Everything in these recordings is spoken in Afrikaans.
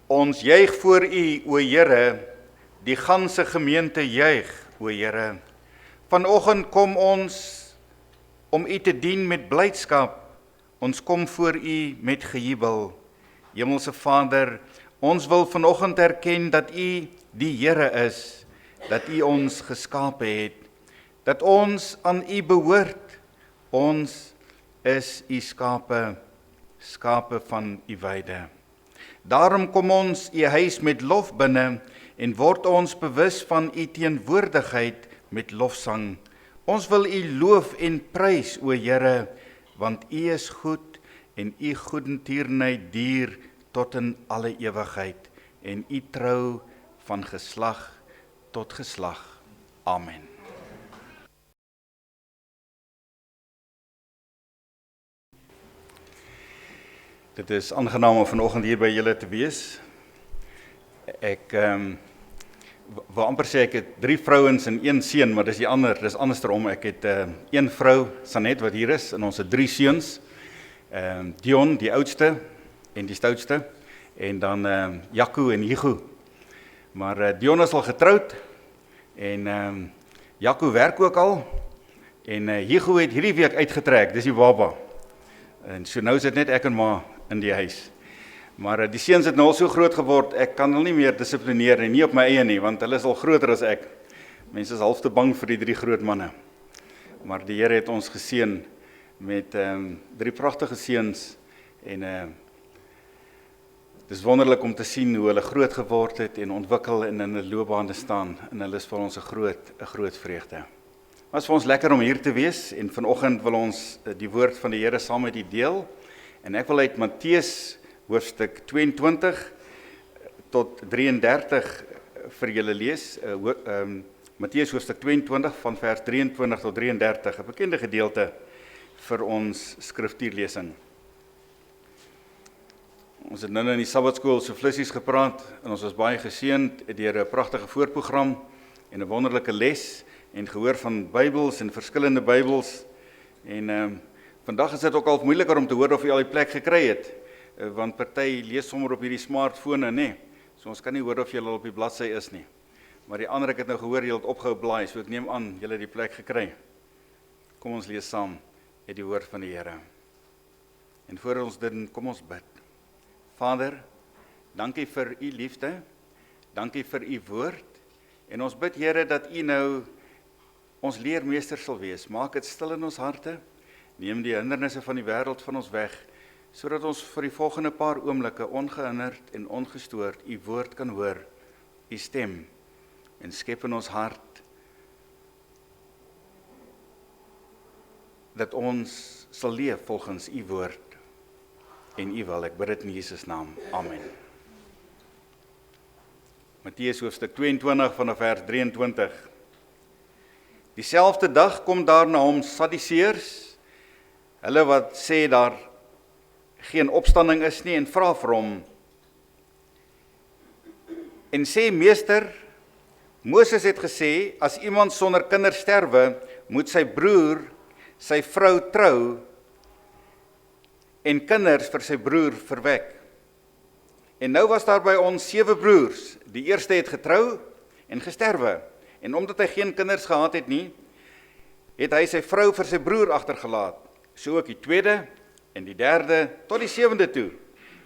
Ons juig voor U, o Here, die ganse gemeente juig, o Here. Vanoggend kom ons om U te dien met blydskap. Ons kom voor U met gejubel. Hemelse Vader, ons wil vanoggend erken dat U die Here is, dat U ons geskape het, dat ons aan U behoort. Ons is U skape, skape van U weide. Daarom kom ons U huis met lof binne en word ons bewus van U teenwoordigheid met lofsang. Ons wil U loof en prys, o Here, want U is goed en U goedertierenheid duur tot in alle ewigheid en U trou van geslag tot geslag. Amen. Dit is aangenaam om vanoggend hier by julle te wees. Ek wil amper sê ek het 3 vrouens en 1 seun, maar dis andersom. Ek het 1 vrou, Sanet, wat hier is, en ons het 3 seuns. Dion, die oudste en die stoutste, en dan Jaco en Hugo. Maar Dion is al getroud, en Jaco werk ook al, en Hugo het hierdie week uitgetrek, dis die baba. En so nou is dit net ek en ma in die huis. Maar die seuns het nou al so groot geword, ek kan hulle nie meer dissiplineer en nie op my eie nie, want hulle is al groter as ek. Mense is half te bang vir die 3 groot manne. Maar die Here het ons geseën met 3 pragtige seuns en dis wonderlik om te sien hoe hulle groot geword het en ontwikkel en in 'n loopbaan staan, en hulle is vir ons 'n groot vreugde. Maar het is vir ons lekker om hier te wees, en vanoggend wil ons die woord van die Here saam met u deel, en ek wil uit Matteus hoofstuk 22 tot 33 vir julle lees. Matteus hoofstuk 22 van vers 23 tot 33, 'n bekende gedeelte vir ons skriftuurlesing. Ons het nou in die Sabbatskool so flissies gepraat, en ons was baie geseënd deur 'n pragtige voorprogram en 'n wonderlike les, en gehoor van Bybels en verskillende Bybels. En vandag is dit ook al moeiliker om te hoor of jy al die plek gekry het, want party lees sommer op hierdie smartfone, nee. So ons kan nie hoor of jy al op die bladsy is nie. Maar die ander, ek het nou gehoor jy het opgehou blaai, so ek neem aan jy het die plek gekry. Kom ons lees saam uit die woord van die Here. En voor ons dit, kom ons bid. Vader, dankie vir u liefde, dankie vir u woord, en ons bid, Here, dat u nou ons leermeester sal wees. Maak dit stil in ons harte, neem die hindernisse van die wêreld van ons weg, sodat ons vir die volgende paar oomblikke ongehinderd en ongestoord u woord kan hoor, u stem, en skep in ons hart, dat ons sal leef volgens u woord, en u wil. Ek bid dit in Jesus naam. Amen. Matteus hoofstuk 22 vanaf vers 23. Dieselfde dag kom daar na hom Sadduseërs, hulle wat sê daar geen opstanding is nie, en vra vir hom, en sê, Meester, Moses het gesê, as iemand sonder kinders sterwe, moet sy broer sy vrou trou, en kinders vir sy broer verwek. En nou was daar by ons 7 broers, die eerste het getrou en gesterwe, en omdat hy geen kinders gehad het nie, het hy sy vrou vir sy broer agtergelaat, so ook die tweede, en die derde, tot die 7de toe,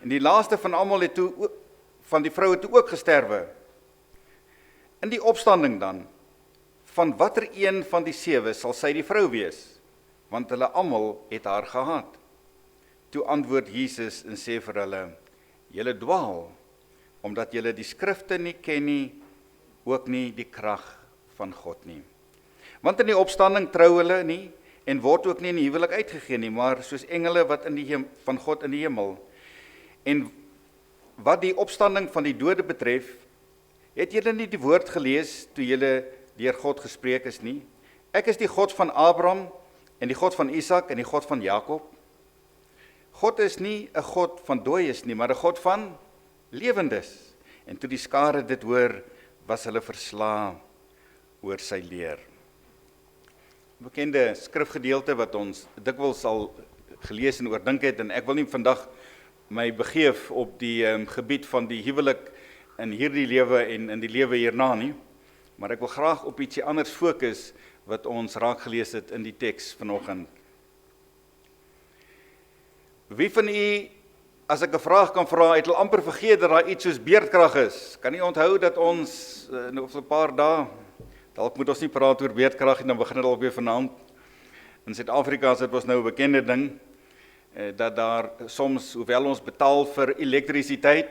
en die laaste van almal het toe, van die vroue toe ook gesterwe. In die opstanding dan, van watter een van die 7 sal sy die vrou wees, want hulle almal het haar gehaat. Toe antwoord Jesus en sê vir hulle, julle dwaal, omdat julle die skrifte nie ken nie, ook nie die krag van God nie. Want in die opstanding trou hulle nie, en word ook nie in die huwelik uitgegee nie, maar soos engele wat van God in die hemel. En wat die opstanding van die dode betref, het julle nie die woord gelees, toe julle deur God gespreek is nie? Ek is die God van Abraham, en die God van Isak, en die God van Jakob. God is nie 'n God van dooies nie, maar 'n God van lewendes. En toe die skare dit hoor, was hulle versla oor sy leer. Bekende skrifgedeelte wat ons dikwels al gelees en oordink het, en ek wil nie vandag my begeef op die gebied van die huwelik in hierdie lewe en in die lewe hierna nie, maar ek wil graag op ietsie anders fokus wat ons raak gelees het in die teks vanoggend. Wie van u, as ek 'n vraag kan vra, het al amper vergeet dat daar iets soos beerdkrag is? Kan nie onthou dat ons nou vir 'n paar dae, dalk moet ons nie praat oor beerdkrag en dan begin dit dalk weer vanaand. In Suid-Afrika is dit was nou 'n bekende ding, dat daar soms, hoewel ons betaal vir elektrisiteit,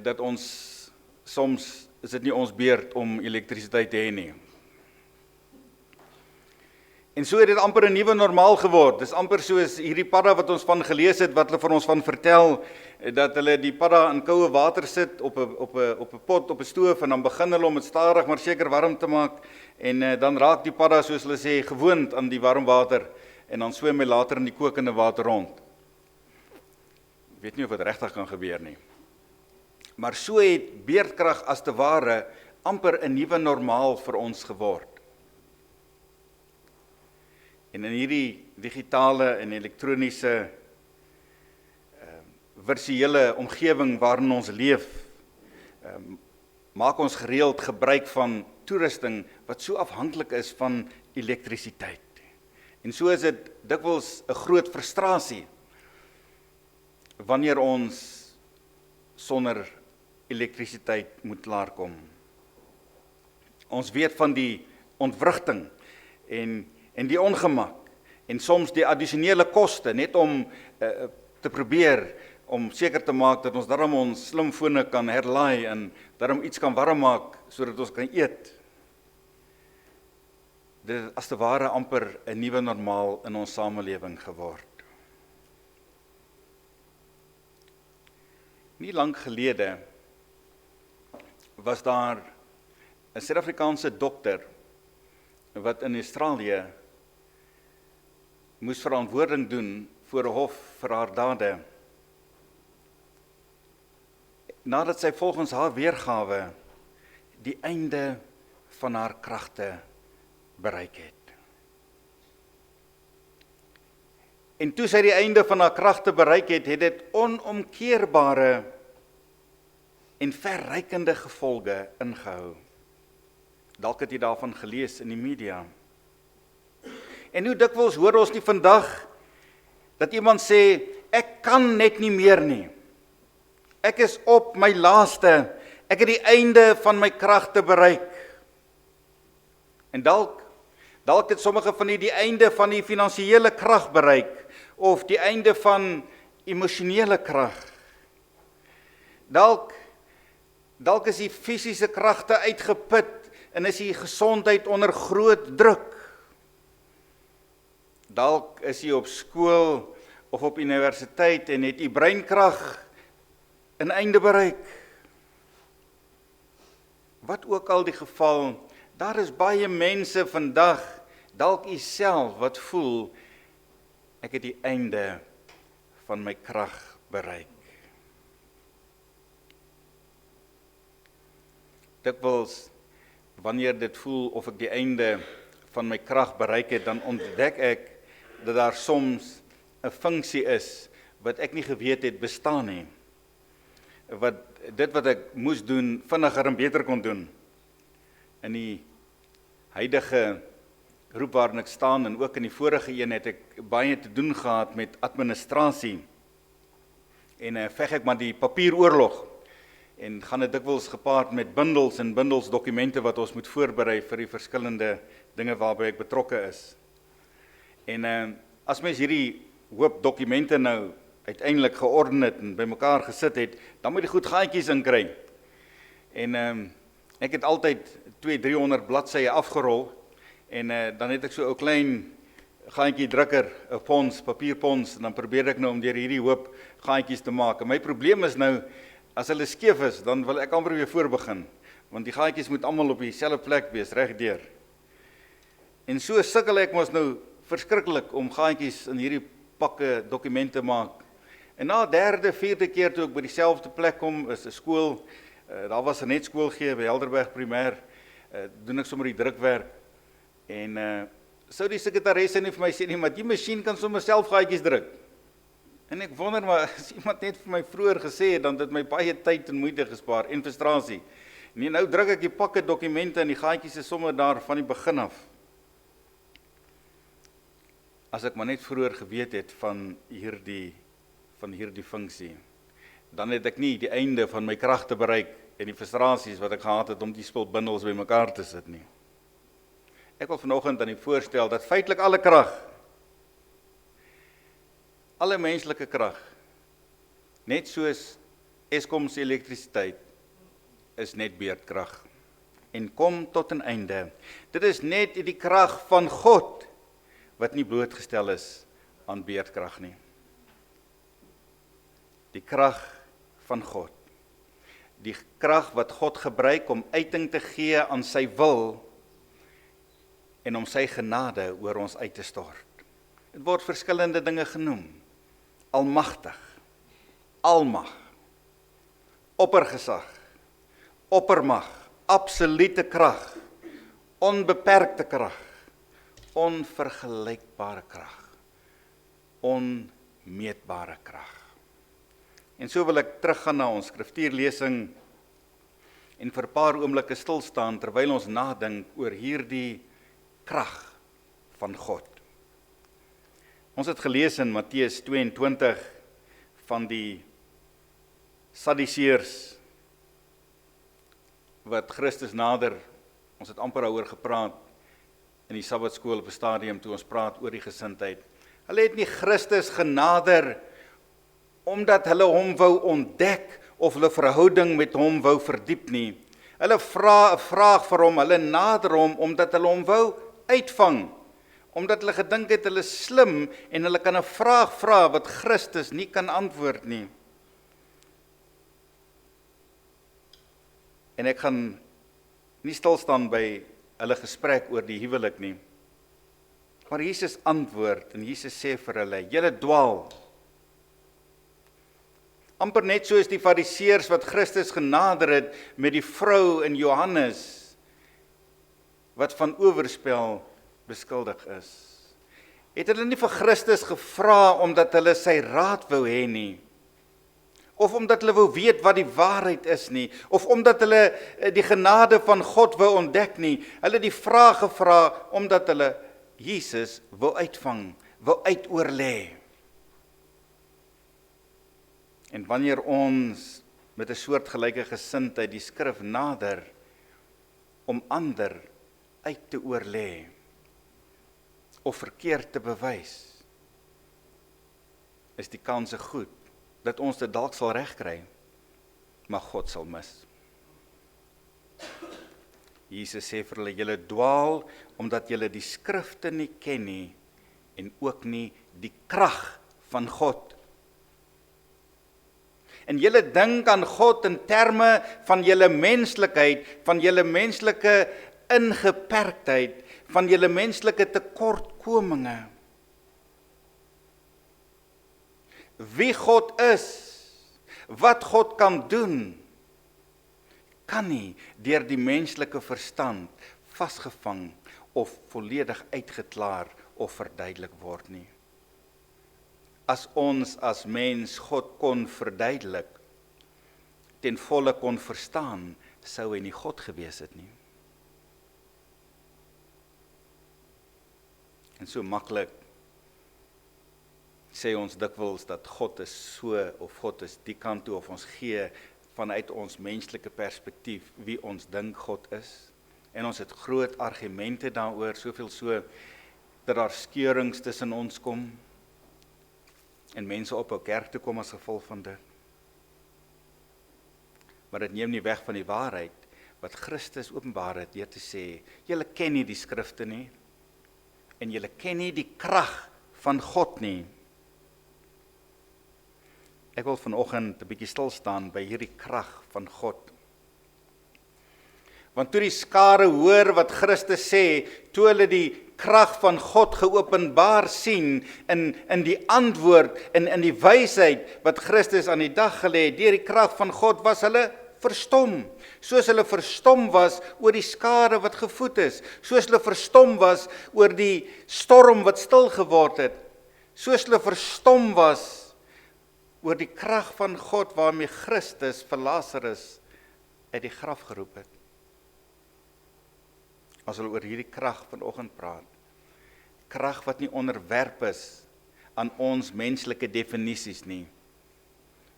dat ons soms is dit nie ons beurt om elektrisiteit te hê nie. En so het dit amper 'n nuwe normaal geword. Dis amper soos hierdie padda wat ons van gelees het, wat hulle vir ons van vertel, dat hulle die padda in koue water sit op 'n pot, op 'n stoof, en dan begin hulle om dit stadig maar seker warm te maak, en dan raak die padda, soos hulle sê, gewoond aan die warm water, en dan swem hy later in die kokende water rond. Ek weet nie of dit regtig kan gebeur nie. Maar so het beerdkrag as te ware amper 'n nuwe normaal vir ons geword. En in hierdie digitale en elektroniese virtuele omgewing waarin ons leef, maak ons gereeld gebruik van toerusting wat so afhanklik is van elektrisiteit. En so is dit dikwels 'n groot frustrasie wanneer ons sonder elektrisiteit moet klaarkom. Ons weet van die ontwrigting en die ongemak, en soms die addisionele koste, net om te probeer om seker te maak dat ons daarom ons slimfone kan herlaai en daarom iets kan warm maak sodat ons kan eet. Dit is as te ware amper 'n nuwe normaal in ons samelewing geword. Nie lank gelede was daar 'n Suid-Afrikaanse dokter wat in Australië moes verantwoording doen voor 'n hof vir haar dade, nadat sy volgens haar weergawe die einde van haar kragte bereik het. En toe sy die einde van haar kragte bereik het, het dit onomkeerbare en verrykende gevolge ingehou. Dalk het jy daarvan gelees in die media. En hoe dikwels hoor ons nie vandag dat iemand sê, ek kan net nie meer nie. Ek is op my laaste, ek het die einde van my kragte bereik. En dalk het sommige van die einde van die finansiële krag bereik, of die einde van emosionele krag. Dalk is die fisiese kragte uitgeput, en is die gesondheid onder groot druk. Dalk is jy op skool of op universiteit en het jy breinkrag 'n einde bereik. Wat ook al die geval, daar is baie mense vandag, dalk jy self, wat voel, ek het die einde van my krag bereik. Dikwels, wanneer dit voel of ek die einde van my krag bereik het, dan ontdek ek dat daar soms 'n funksie is wat ek nie geweet het bestaan nie. Dit wat ek moes doen, vinniger en beter kon doen. In die huidige groep waarin ek staan, en ook in die vorige een, het ek baie te doen gehad met administrasie. En veg ek maar die papieroorlog. En gaan dit dikwels gepaard met bundels en bundels dokumente wat ons moet voorberei vir die verskillende dinge waarby ek betrokke is. En as mens hierdie hoop dokumente nou uiteindelik georden het en bymekaar gesit het, dan moet jy goed gaatjies inkry. En ek het altyd 200-300 bladsye afgerol, en dan het ek so 'n klein gaatjie drukker, 'n pons, papierpons, en dan probeer ek nou om deur hierdie hoop gaatjies te maak. En my probleem is nou, as hulle skeef is, dan wil ek amper weer voorbegin, want die gaatjies moet almal op dieselfde plek wees, regdeur. En so sukkel ek mos nou verskriklik om gaatjies in hierdie pakke dokumente maak. En na 3de, 4de keer toe ek by dieselfde plek kom, is 'n skool, daar was 'n net skool gee by Helderberg Primêr, doen ek sommer die drukwerk, en sou die sekretaresse nie vir my sê nie, maar die masjien kan sommer self gaatjies druk. En ek wonder maar, as iemand net vir my vroeër gesê het, dan het dit my baie tyd en moeite gespaar, en frustrasie. Nee, nou druk ek die pakke dokumente en die gaatjies is sommer daar van die begin af. As ek maar net vroeër geweet het van hierdie funksie, dan het ek nie die einde van my kragte bereik en die frustrasies wat ek gehad het om die spul bundels by mekaar te sit nie. Ek wil vanoggend aan u voorstel dat feitelik alle krag, alle menslike krag, net soos Eskom se elektrisiteit, is net beerdkrag en kom tot 'n einde. Dit is net die krag van God wat nie blootgestel is aan beerdkrag nie. Die krag van God. Die krag wat God gebruik om uiting te gee aan sy wil en om sy genade oor ons uit te stort. Dit word verskillende dinge genoem. Almagtig, almag, oppergesag, oppermag, absolute krag, onbeperkte krag, onvergelykbare krag, onmeetbare krag. En so wil ek teruggaan na ons skriftuurlesing en vir 'n paar oomblikke stil staan terwyl ons nadink oor hierdie krag van God. Ons het gelees in Matteus 22 van die Sadduseërs wat Christus nader, ons het amper daaroor gepraat in die Sabbatskool op 'n stadium toe ons praat oor die gesindheid. Hulle het nie Christus genader omdat hulle hom wou ontdek of hulle verhouding met hom wou verdiep nie. Hulle vra 'n vraag vir hom, hulle nader hom omdat hulle hom wou uitvang. Omdat hulle gedink het hulle is slim en hulle kan 'n vraag vra wat Christus nie kan antwoord nie. En ek gaan nie stil staan by hulle gesprek oor die huwelik nie. Maar Jesus antwoord en Jesus sê vir hulle, julle dwaal. Amper net soos die Fariseërs wat Christus genader het met die vrou in Johannes, wat van oorspel beskuldig is. Het hulle nie vir Christus gevra omdat hulle sy raad wou hê nie, of omdat hulle wou weet wat die waarheid is nie, of omdat hulle die genade van God wou ontdek nie. Hulle het die vraag gevra omdat hulle Jesus wou uitvang, wou uitoorlê. En wanneer ons met 'n soortgelyke gesindheid die skrif nader om ander uit te oorlê of verkeerd te bewys, is die kanse goed dat ons dit dalk sal regkry, maar God sal mis. Jesus sê vir hulle, julle dwaal omdat julle die skrifte nie ken nie en ook nie die krag van God. En julle dink aan God in terme van julle menslikheid, van julle menslike ingeperktheid, van julle menslike tekortkominge. Wie God is, wat God kan doen, kan nie deur die menslike verstand vasgevang of volledig uitgeklaar of verduidelik word nie. As ons as mens God kon verduidelik, ten volle kon verstaan, sou hy nie God gewees het nie. En so maklik sê ons dikwels dat God is so, of God is die kant toe, of ons gee vanuit ons menslike perspektief wie ons dink God is. En ons het groot argumente daaroor, soveel so, dat daar skeurings tussen ons kom, en mense ophou kerk toe kom as gevolg van dit. Maar dit neem nie weg van die waarheid, wat Christus openbaar het, deur te sê, julle ken nie die skrifte nie, en julle ken nie die krag van God nie. Ek wil vanoggend 'n bietjie stil staan by hierdie krag van God. Want toe die skare hoor wat Christus sê, toe hulle die krag van God geopenbaar sien in die antwoord en in die wysheid wat Christus aan die dag gelê het, deur die krag van God was hulle verstom. Soos hulle verstom was oor die skare wat gevoed is, soos hulle verstom was oor die storm wat stil geword het, soos hulle verstom was oor die krag van God waarmee Christus vir Lazarus uit die graf geroep het. Ons wil oor hierdie krag vanoggend praat. Krag wat nie onderwerp is aan ons menslike definisies nie.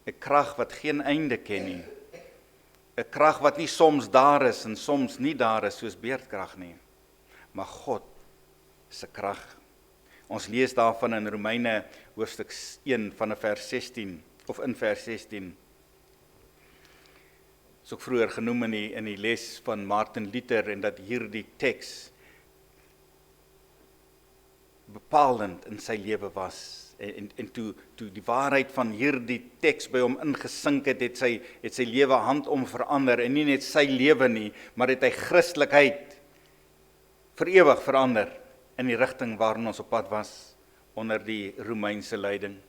'n Krag wat geen einde ken nie. 'n Krag wat nie soms daar is en soms nie daar is soos beerdkrag nie. Maar God se krag. Ons lees daarvan in Romeine hoofstuk 1 van vers 16 of in vers 16. Is ook vroeër genoem in die les van Martin Luther en dat hierdie teks bepalend in sy lewe was. En toe die waarheid van hierdie teks by hom ingesink het sy lewe handom verander en nie net sy lewe nie, maar het hy Christelikheid vir ewig verander in die rigting waarin ons op pad was onder die Romeinse leiding.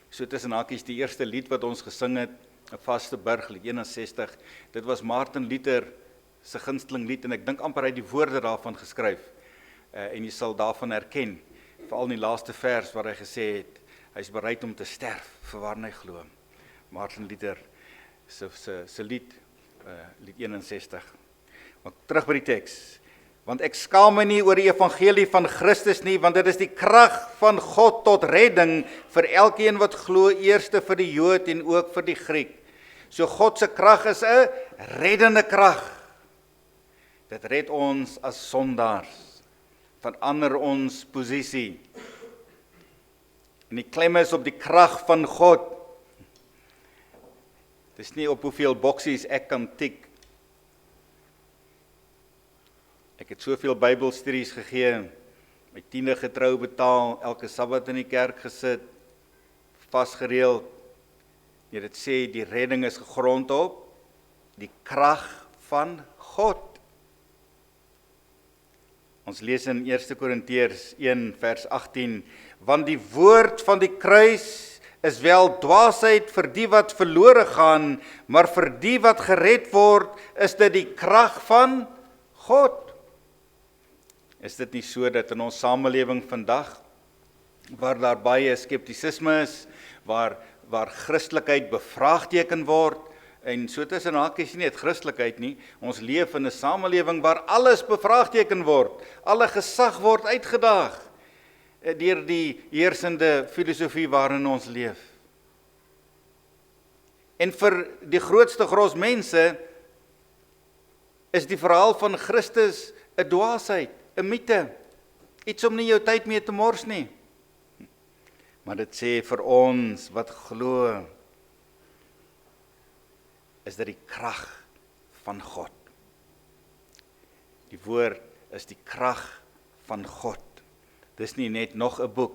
So tussen hakies die eerste lied wat ons gesing het, 'n vaste burg, lied 61, dit was Martin Luther se gunsteling lied en ek dink amper hy het die woorde daarvan geskryf. En jy sal daarvan herken, veral in die laaste vers waar hy gesê het, hy is bereid om te sterf vir waarin hy glo. Martin Luther se lied, lied 61. Maar terug by die teks. Want ek skaam my nie oor die evangelie van Christus nie, want dit is die krag van God tot redding vir elkeen wat glo, eerste vir die Jood en ook vir die Griek. So God se krag is 'n reddende krag. Dit red ons as sondaars, verander ons posisie. En die klem is op die krag van God. Dis nie op hoeveel boksies ek kan tik. Ek het soveel Bybelstudies gegee, my 10de getrou betaal, elke Sabbat in die kerk gesit, vasgereeld. Dit sê die redding is gegrond op die krag van God. Ons lees in 1 Korintiërs 1 vers 18, want die woord van die kruis is wel dwaasheid vir die wat verlore gaan, maar vir die wat gered word, is dit die krag van God. Is dit nie so dat in ons samelewing vandag, waar daar baie skeptisisme is, waar Christelikheid bevraagteken word, en so tussen hakies nie het Christelikheid nie, ons leef in 'n samelewing waar alles bevraagteken word, alle gesag word uitgedaag, deur die heersende filosofie waarin ons leef. En vir die grootste gros mense, is die verhaal van Christus 'n dwaasheid, 'n mite, iets om nie jou tyd mee te mors nie. Maar dit sê vir ons wat glo, is dit die krag van God. Die woord is die krag van God. Dis nie net nog 'n boek,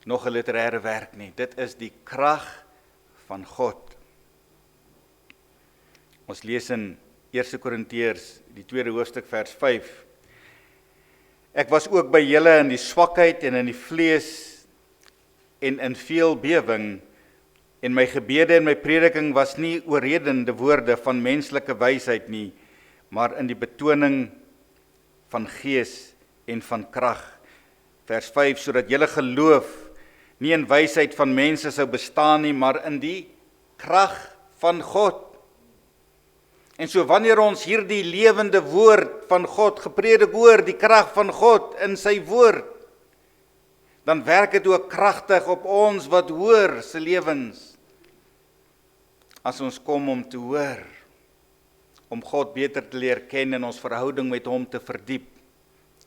nog 'n literêre werk nie. Dit is die krag van God. Ons lees in 1 Korintiërs, die 2de hoofstuk vers 5. Ek was ook by julle in die swakheid en in die vlees en in veel bewing, en my gebede en my prediking was nie oorredende woorde van menslike wysheid nie, maar in die betoning van gees en van krag. Vers 5, sodat julle geloof nie in wysheid van mense sou bestaan nie, maar in die krag van God. En so wanneer ons hierdie lewende woord van God gepredik hoor, die krag van God in sy woord, dan werk dit ook kragtig op ons wat hoor se lewens. As ons kom om te hoor, om God beter te leer ken en ons verhouding met hom te verdiep,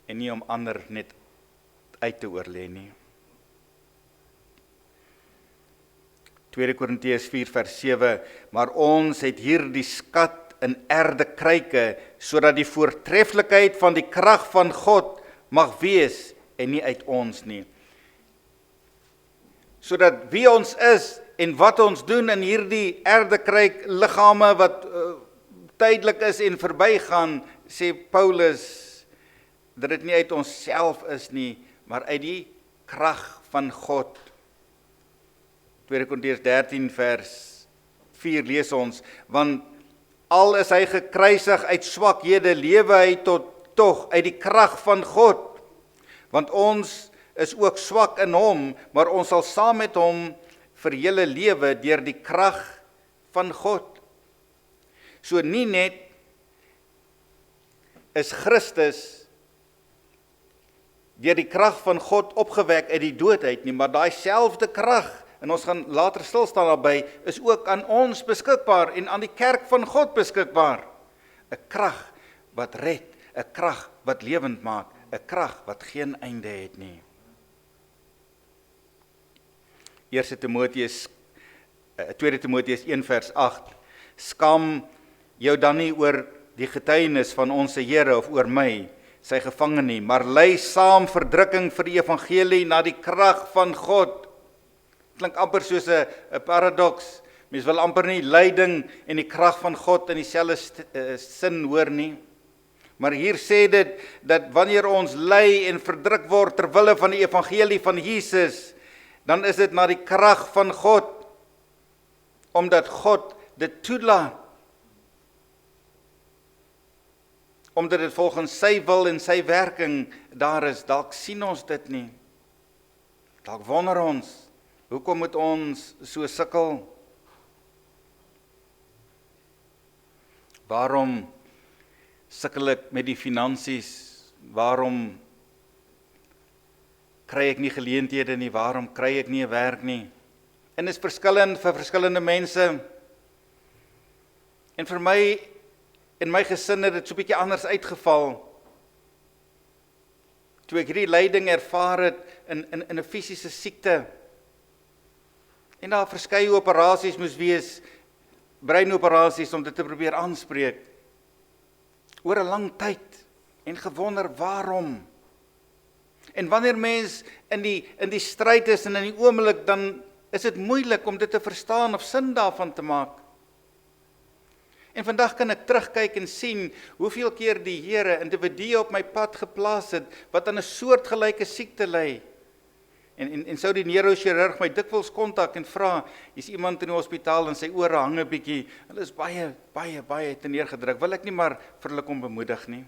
en nie om ander net uit te oorlê nie. 2 Korintiërs 4 vers 7, maar ons het hier die skat in erde kryke, sodat die voortreffelikheid van die krag van God mag wees, en nie uit ons nie. Sodat wie ons is, en wat ons doen in hierdie erdekryk liggame wat tydelik is en verbygaan, sê Paulus, dat dit nie uit onsself is nie, maar uit die krag van God. 2 Korintiërs 13 vers 4 lees ons, want al is hy gekruisig uit swakhede, lewe hy tot tog uit die krag van God. Want ons is ook swak in hom, maar ons sal saam met hom vir julle lewe deur die krag van God. So nie net is Christus deur die krag van God opgewek uit die dood uit nie, maar daai selfde krag, en ons gaan later stil staan daarby, is ook aan ons beskikbaar en aan die kerk van God beskikbaar. 'n Krag wat red, 'n krag wat lewend maak, 'n krag wat geen einde het nie. 2 Timoteus 1 vers 8, skaam jou dan nie oor die getuienis van ons Here of oor my, sy gevangene nie, maar ly saam verdrukking vir die evangelie na die krag van God. Klink amper soos 'n paradoks. Mens wil amper nie lyding en die krag van God in dieselfde sin hoor nie. Maar hier sê dit dat wanneer ons ly en verdruk word ter wille van die evangelie van Jesus, dan is dit na die krag van God, omdat God dit toelaat. Omdat dit volgens sy wil en sy werking daar is. Dalk sien ons dit nie. Dalk wonder ons, hoekom moet ons so sukkel? Waarom sukkel ek met die finansies? Waarom kry ek nie geleenthede nie? Waarom kry ek nie 'n werk nie? En dit is verskillend vir verskillende mense. En vir my en my gesin het dit so 'n bietjie anders uitgeval. Toe ek hierdie lyding ervaar het in 'n fisiese siekte. En daar verskeie operasies moes wees, breinoperasies om dit te probeer aanspreek. Oor 'n lang tyd en gewonder waarom. En wanneer mens in die stryd is en in die oomblik, dan is dit moeilik om dit te verstaan of sin daarvan te maak. En vandag kan ek terugkyk en sien hoeveel keer die Here individue op my pad geplaas het wat aan 'n soortgelyke siekte ly. En sou die neurochirurg my dikwels kontak en vra, hier's iemand in die hospitaal en sy ore hang 'n bietjie, hulle is baie teneergedruk, wil ek nie maar vir hulle kom bemoedig nie.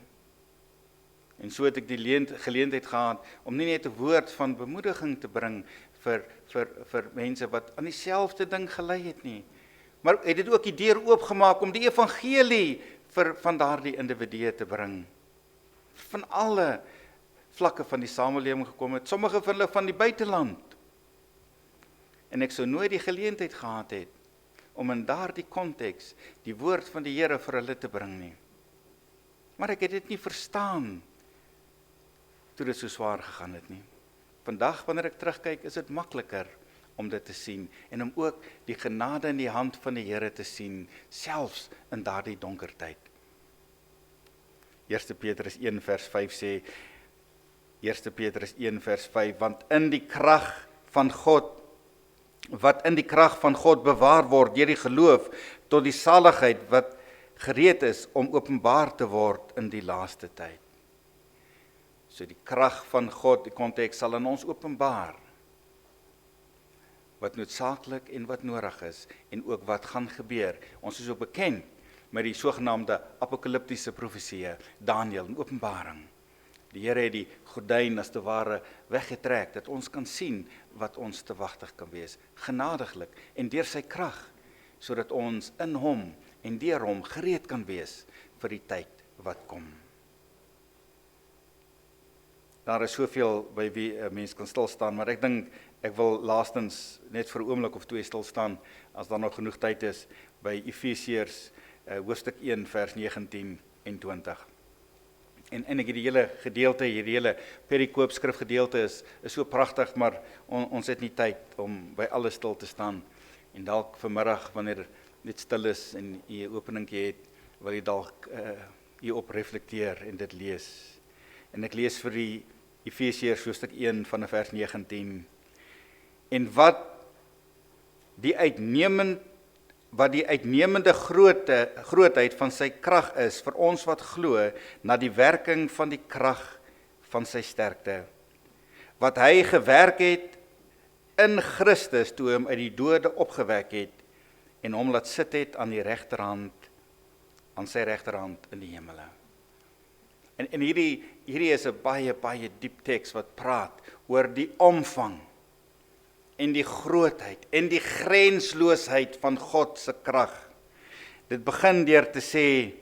En so het ek die geleentheid gehad om nie net 'n woord van bemoediging te bring vir mense wat aan dieselfde ding gelei het nie, maar het dit ook die deur oopgemaak om die evangelie van daardie individue te bring. Van alle vlakke van die samelewing gekom het, sommige van hulle van die buiteland. En ek sou nooit die geleentheid gehad het om in daardie konteks die woord van die Here vir hulle te bring nie. Maar ek het dit nie verstaan toe dit so swaar gegaan het nie. Vandag, wanneer ek terugkyk, is dit makliker om dit te sien en om ook die genade in die hand van die Here te sien, selfs in daardie donker tyd. 1 Petrus 1 vers 5 sê, 1 Petrus 1 vers 5, want in die krag van God, wat in die krag van God bewaar word deur die geloof tot die saligheid wat gereed is om openbaar te word in die laaste tyd. So die krag van God, die konteks sal aan ons openbaar wat noodsaaklik en wat nodig is en ook wat gaan gebeur. Ons is ook bekend met die sogenaamde apokaliptiese profesieë, Daniël en Openbaring. Die Here het die gordyn as te ware weggetrek, dat ons kan sien wat ons te wagtig kan wees, genadiglik en deur sy krag, sodat ons in hom en deur hom gereed kan wees vir die tyd wat kom. Daar is soveel by wie 'n mens kan stil staan, maar ek dink ek wil laastens net vir 'n oomblik of twee stil staan, as daar nog genoeg tyd is, by Efesiërs hoofstuk 1 vers 19 en 20. En ek het die hele gedeelte, hierdie hele perikoop skrifgedeelte is so pragtig, maar ons het nie tyd om by alles stil te staan. En dalk vanmiddag, wanneer dit stil is en jy 'n openingkie het, wil jy dalk hierop reflekteer en dit lees. En ek lees vir die Efesiërs hoofstuk 1 van vers 19. En wat die uitnemende grootheid van sy krag is vir ons wat glo, na die werking van die krag van sy sterkte, wat hy gewerk het in Christus toe hom uit die dode opgewek het en hom laat sit het aan sy regterhand in die hemele. En hierdie is 'n baie diep teks wat praat oor die omvang en die grootheid en die grensloosheid van God se krag. Dit begin deur te sê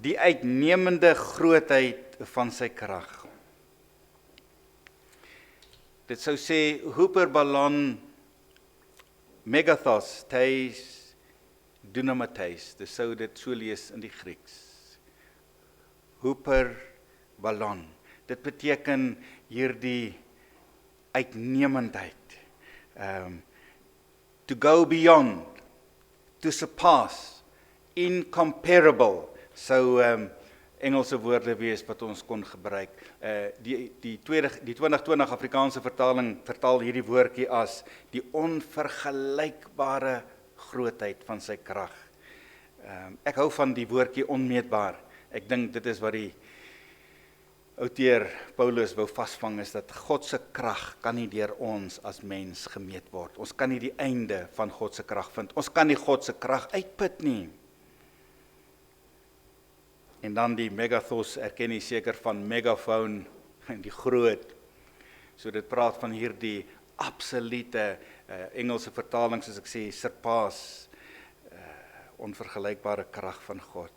die uitnemende grootheid van sy krag. Dit sou sê hyperbalon megathos theis dynamatheis. Dit sou dit so lees in die Grieks. Hyperbalon. Dit beteken hierdie uitnemendheid. To go beyond, to surpass, incomparable, sou Engelse woorde wees wat ons kon gebruik. Die 2020 Afrikaanse vertaling vertaal hierdie woordjie as die onvergelykbare grootheid van sy krag. Ek hou van die woordjie onmeetbaar. Ek dink dit is wat die outeer Paulus wou vasvang, is dat God se krag kan nie deur ons as mens gemeet word. Ons kan nie die einde van God se krag vind. Ons kan nie God se krag uitput nie. En dan die megathos erken jy seker van megafoon, die groot. So dit praat van hierdie absolute Engelse vertaling, soos ek sê, surpass, onvergelykbare krag van God.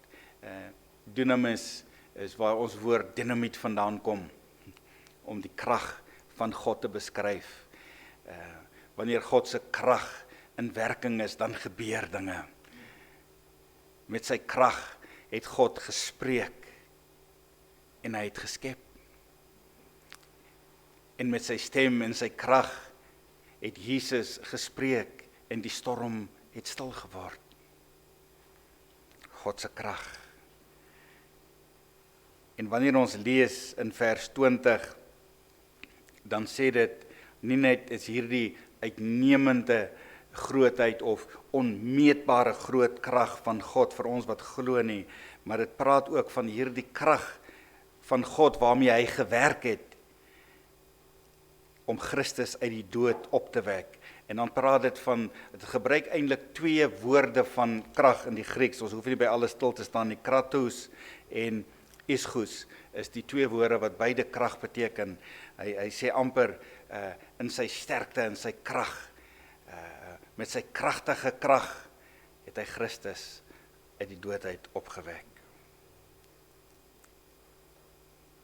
Dynamis is waar ons woord dynamiet vandaan kom, om die krag van God te beskryf. Wanneer God se krag in werking is, dan gebeur dinge. Met sy krag het God gespreek en hy het geskep. En met sy stem en sy krag het Jesus gespreek en die storm het stil geword. God se krag. En wanneer ons lees in vers 20, dan sê dit nie net is hierdie uitnemende grootheid of onmeetbare groot krag van God vir ons wat glo nie, maar dit praat ook van hierdie krag van God waarmee hy gewerk het om Christus uit die dood op te wek. En dan praat dit van, het gebruik eintlik twee woorde van krag in die Grieks. Ons hoef nie by alles stil te staan nie. Kratos en ischus is die twee woorde wat beide krag beteken. Hy sê amper in sy sterkte en sy krag, met sy kragtige krag het hy Christus uit die dood uit opgewek.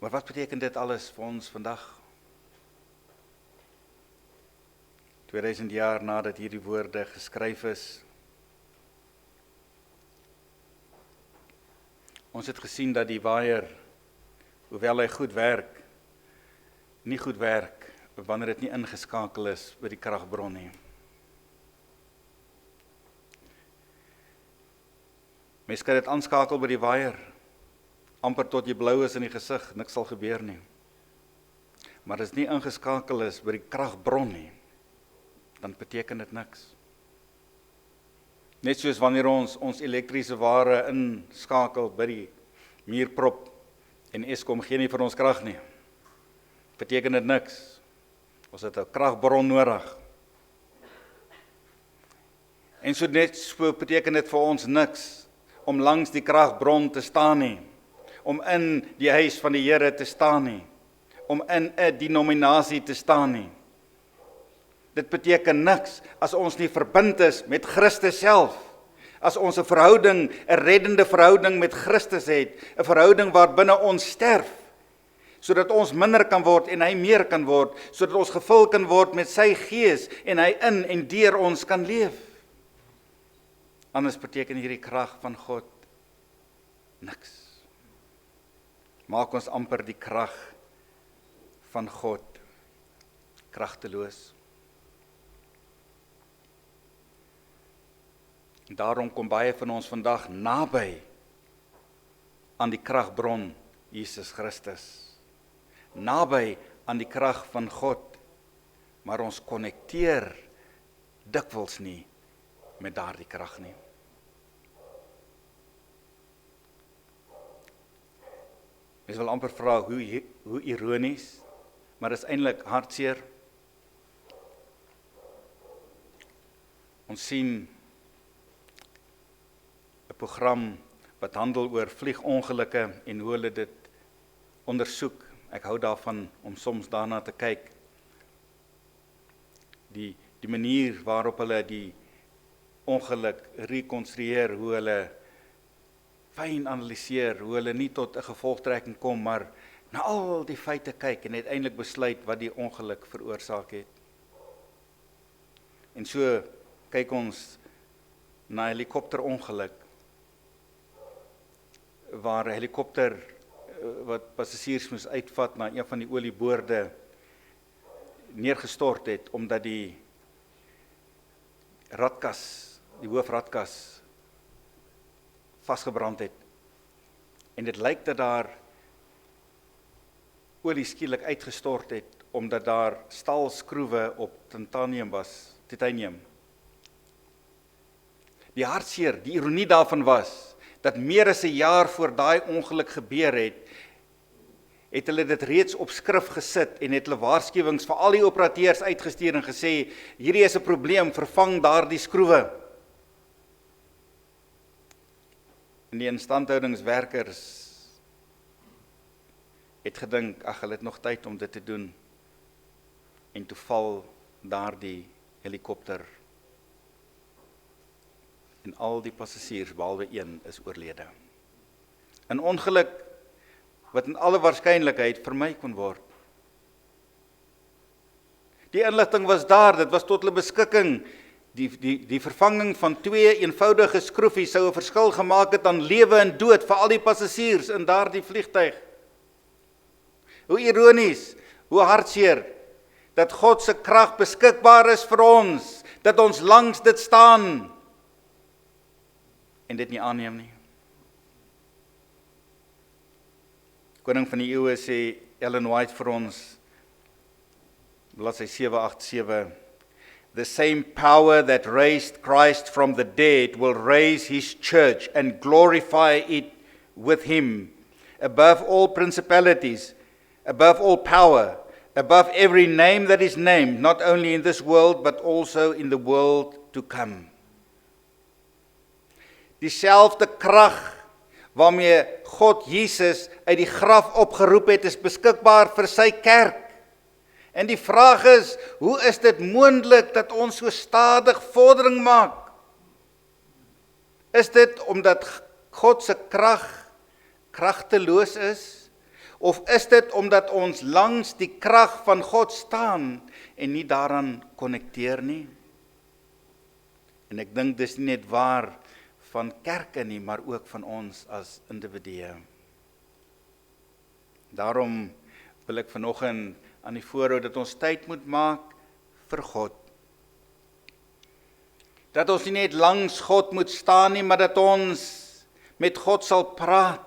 Maar wat beteken dit alles vir ons vandag? 2000 jaar nadat hierdie woorde geskryf is. Ons het gesien dat die waier, hoewel hy goed werk, nie goed werk wanneer dit nie ingeskakel is by die kragbron nie. Mens kan dit aanskakel by die waier, amper tot jy blou is in die gesig, niks sal gebeur nie. Maar as dit nie ingeskakel is by die kragbron nie, dan beteken dit niks. Net soos wanneer ons elektriese ware inskakel by die muurprop en Eskom gee nie vir ons krag nie, beteken dit niks. Ons het 'n kragbron nodig. En so net so beteken dit vir ons niks om langs die kragbron te staan nie, om in die huis van die Here te staan nie, om in 'n denominasie te staan nie. Dit beteken niks as ons nie verbind is met Christus self. As ons 'n verhouding, 'n reddende verhouding met Christus het, 'n verhouding waar binne ons sterf, sodat ons minder kan word en hy meer kan word, sodat ons gevul kan word met sy gees en hy in en deur ons kan leef. Anders beteken hierdie krag van God niks. Maak ons amper die krag van God kragteloos. Daarom kom baie van ons vandag naby aan die kragbron Jesus Christus. Naby aan die krag van God, maar ons konnekteer dikwels nie met daardie krag nie. Mens wil amper vra hoe ironies, maar dit is eintlik hartseer. Ons sien 'n program wat handel oor vliegongelukke en hoe hulle dit ondersoek. Ek hou daarvan om soms daarna te kyk. Die manier waarop hulle die ongeluk rekonstrueer, hoe hulle fyn analiseer, hoe hulle nie tot 'n gevolgtrekking kom, maar na al die feite kyk en uiteindelik besluit wat die ongeluk veroorsaak het. En so kyk ons na 'n helikopterongeluk, waar 'n helikopter wat passasiers moes uitvat na een van die olieboorde neergestort het, omdat die ratkas, die hoofratkas, vasgebrand het. En dit lyk dat daar olie skielik uitgestort het, omdat daar staalskroewe op titanium. Die hartseer, die ironie daarvan was, dat meer as 'n jaar voor daai ongeluk gebeur het hulle dit reeds op skrif gesit en het hulle waarskuwings vir al die operateurs uitgestuur en gesê, hierdie is 'n probleem, vervang daardie skroewe. En die instandhoudingswerkers het gedink, ag, hulle het nog tyd om dit te doen. En toe val daardie helikopter. En al die passasiers, behalwe een, is oorlede. 'n ongeluk wat in alle waarskynlikheid vermy kon word. Die inligting was daar, dit was tot hulle beskikking. Die vervanging van 2 eenvoudige skroefies sou 'n verskil gemaak het aan lewe en dood vir al die passasiers in daardie vliegtuig. Hoe ironies, hoe hartseer, dat God se krag beskikbaar is vir ons, dat ons langs dit staan, en dit nie aanneem nie. Koning van die eeue sê Ellen White vir ons, bladsy 787, the same power that raised Christ from the dead will raise his church and glorify it with him, above all principalities, above all power, above every name that is named, not only in this world, but also in the world to come. Dieselfde krag waarmee God Jesus uit die graf opgeroep het, is beskikbaar vir sy kerk. En die vraag is, hoe is dit moontlik dat ons so stadig vordering maak? Is dit omdat God se krag kragteloos is? Of is dit omdat ons langs die krag van God staan en nie daaraan konnekteer nie? En ek dink dis nie net waar van kerke nie, maar ook van ons as individue. Daarom wil ek vanoggend aan die voorhou dat ons tyd moet maak vir God. Dat ons nie net langs God moet staan nie, maar dat ons met God sal praat,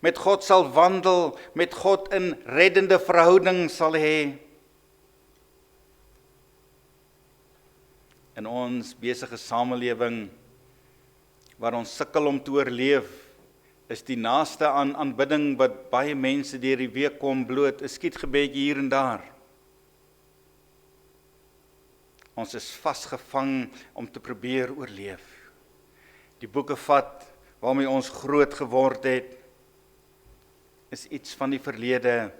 met God sal wandel, met God in reddende verhouding sal hê. In ons besige samelewing, waar ons sukkel om te oorleef, is die naaste aan aanbidding wat baie mense deur die week kom bloot 'n skietgebedjie hier en daar. Ons is vasgevang om te probeer oorleef. Die boekevat waarmee ons groot geword het, is iets van die verlede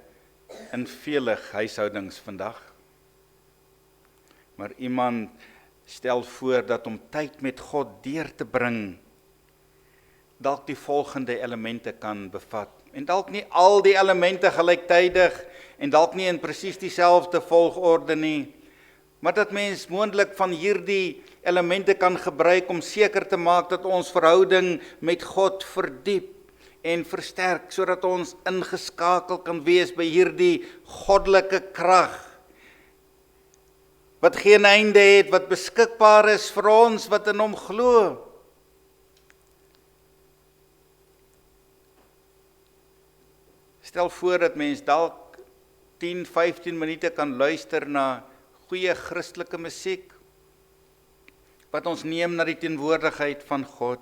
in vele huishoudings vandag. Maar iemand stel voor dat om tyd met God deur te bring, dalk die volgende elemente kan bevat. En dalk nie al die elemente gelyktydig, en dalk nie in presies dieselfde volgorde nie, maar dat mens moontlik van hierdie elemente kan gebruik om seker te maak dat ons verhouding met God verdiep en versterk, sodat ons ingeskakel kan wees by hierdie goddelike krag, wat geen einde het, wat beskikbaar is vir ons wat in hom glo. Stel voor dat mens dalk 10-15 minute kan luister na goeie Christelike musiek, wat ons neem na die teenwoordigheid van God.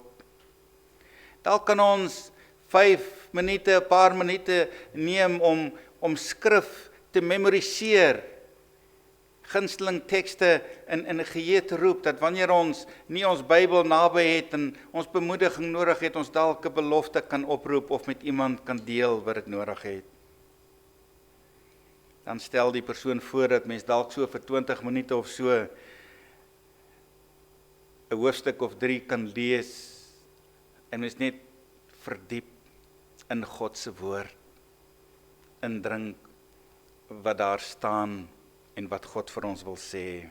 Dalk kan ons 5 minute, 'n paar minute neem om skrif te memoriseer, gunsteling tekste in 'n geheue te roep, dat wanneer ons nie ons Bybel naby het en ons bemoediging nodig het, ons dalk 'n belofte kan oproep of met iemand kan deel wat dit nodig het. dan stel die persoon voor dat mens dalk so vir 20 minute of so 'n hoofstuk of 3 kan lees en mens net verdiep in God se woord, indrink wat daar staan en wat God vir ons wil sê.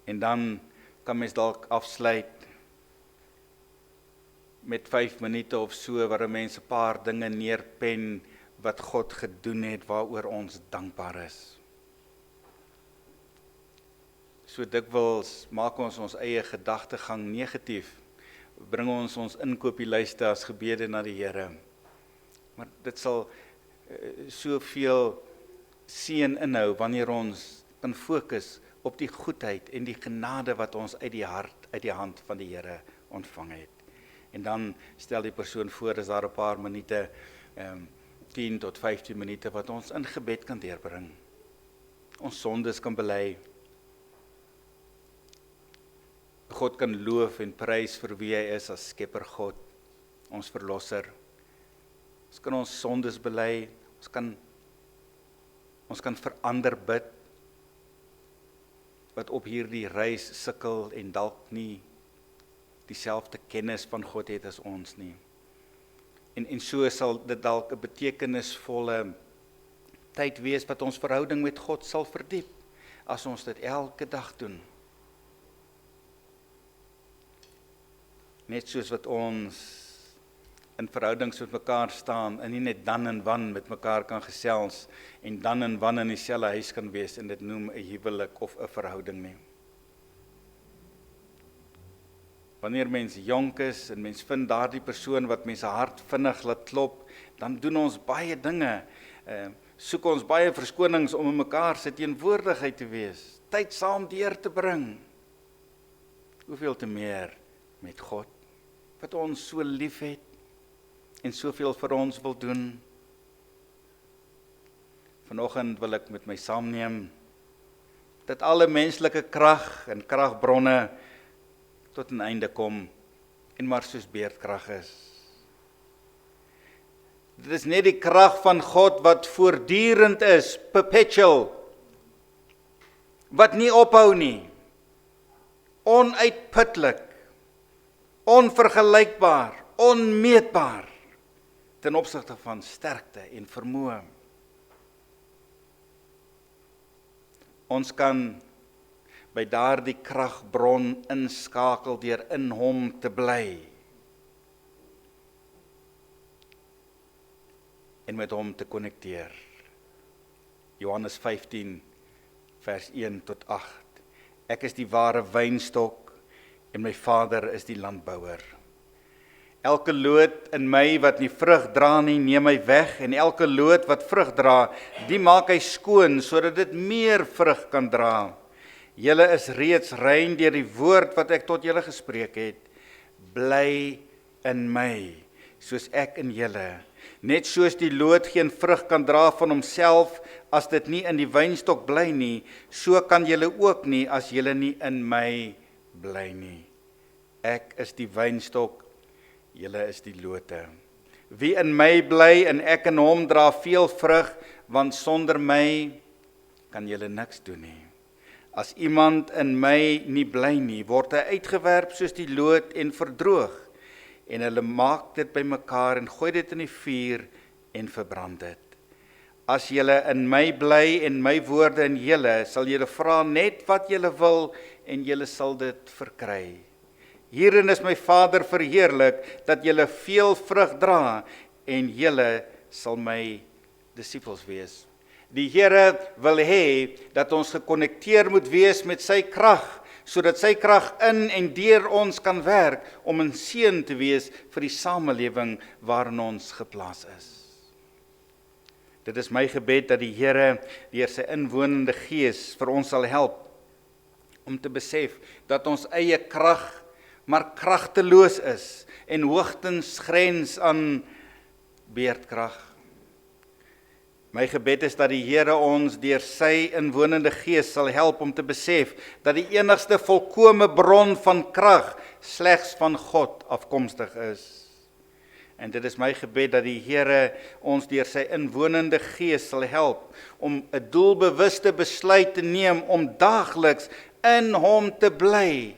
En dan kan mens dalk afsluit met 5 minute of so, waar mense 'n paar dinge neerpen wat God gedoen het, waaroor ons dankbaar is. So dikwels maak ons ons eie gedagtegang negatief, bring ons inkopielyste as gebede na die Here. Maar dit sal soveel seën inhou wanneer ons kan fokus op die goedheid en die genade wat ons uit die hand van die Here ontvang het. En dan stel die persoon voor, is daar 'n paar minute, 10 tot 15 minute, wat ons in gebed kan deurbring. Ons sondes kan bely. God kan loof en prys vir wie hy is as Skepper God, ons verlosser. Ons kan ons sondes bely, ons kan verander bid, wat op hierdie reis sukkel en dalk nie dieselfde kennis van God het as ons nie. En so sal dit dalk 'n betekenisvolle tyd wees wat ons verhouding met God sal verdiep, as ons dit elke dag doen. Net soos wat ons in verhoudings met mekaar staan, en nie net dan en wan met mekaar kan gesels, en dan en wan in dieselfde huis kan wees, en dit noem 'n huwelik of 'n verhouding nie. Wanneer mens jonk is, en mens vind daardie persoon wat mens hart vinnig laat klop, dan doen ons baie dinge, soek ons baie verskonings om in mekaar se teenwoordigheid te wees, tyd saam deur te bring. Hoeveel te meer met God, wat ons so lief het, en soveel vir ons wil doen. Vanoggend wil ek met my saamneem, dat alle menslike krag en kragbronne tot 'n einde kom, en maar soos beerdkrag is. Dit is net die krag van God wat voortdurend is, perpetual, wat nie ophou nie, onuitputlik, onvergelykbaar, onmeetbaar, ten opsigte van sterkte en vermoë. Ons kan by daardie kragbron inskakel deur in hom te bly en met hom te konnekteer. Johannes 15 vers 1 tot 8. Ek is die ware wynstok en my Vader is die landbouer. Elke loot in my wat nie vrug dra nie, neem hy weg, en elke loot wat vrug dra, die maak hy skoon, sodat dit meer vrug kan dra. Julle is reeds rein deur die woord wat ek tot julle gespreek het. Bly in my, soos ek in julle. Net soos die loot geen vrug kan dra van homself, as dit nie in die wynstok bly nie, so kan julle ook nie, as julle nie in my bly nie. Ek is die wynstok, julle is die lote. Wie in my bly en ek in hom, dra veel vrug, want sonder my kan julle niks doen nie. As iemand in my nie bly nie, word hy uitgewerp soos die loot en verdroog, en hulle maak dit bymekaar en gooi dit in die vuur en verbrand dit. As julle in my bly en my woorde in julle, sal julle vra net wat julle wil en julle sal dit verkry. Hierin is my Vader verheerlik, dat julle veel vrug dra en julle sal my disippels wees. Die Here wil hê dat ons gekonnekteer moet wees met sy krag, sodat sy krag in en deur ons kan werk om 'n seën te wees vir die samelewing waarin ons geplaas is. Dit is my gebed dat die Here deur sy inwonende Gees vir ons sal help om te besef dat ons eie krag maar kragteloos is en hoogstens grens aan beerdkrag. My gebed is dat die Here ons deur sy inwonende Gees sal help om te besef dat die enigste volkome bron van krag slegs van God afkomstig is. En dit is my gebed dat die Here ons deur sy inwonende Gees sal help om 'n doelbewuste besluit te neem om daagliks in hom te bly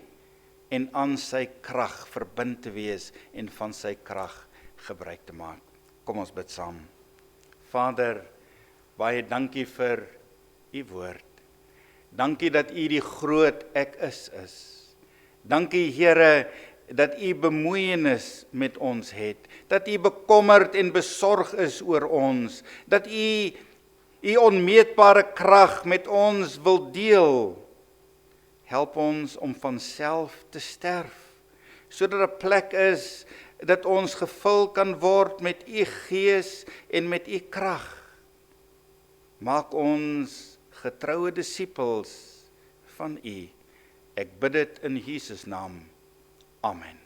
en aan sy krag verbind te wees en van sy krag gebruik te maak. Kom ons bid saam. Vader, baie dankie vir u woord. Dankie dat u die groot ek is. Dankie Here dat u bemoeienis met ons het, dat u bekommerd en besorg is oor ons, dat u onmeetbare krag met ons wil deel. Help ons om van self te sterf, sodat 'n plek is dat ons gevul kan word met u Gees en met u krag. Maak ons getroue disippels van u. Ek bid dit in Jesus naam. Amen.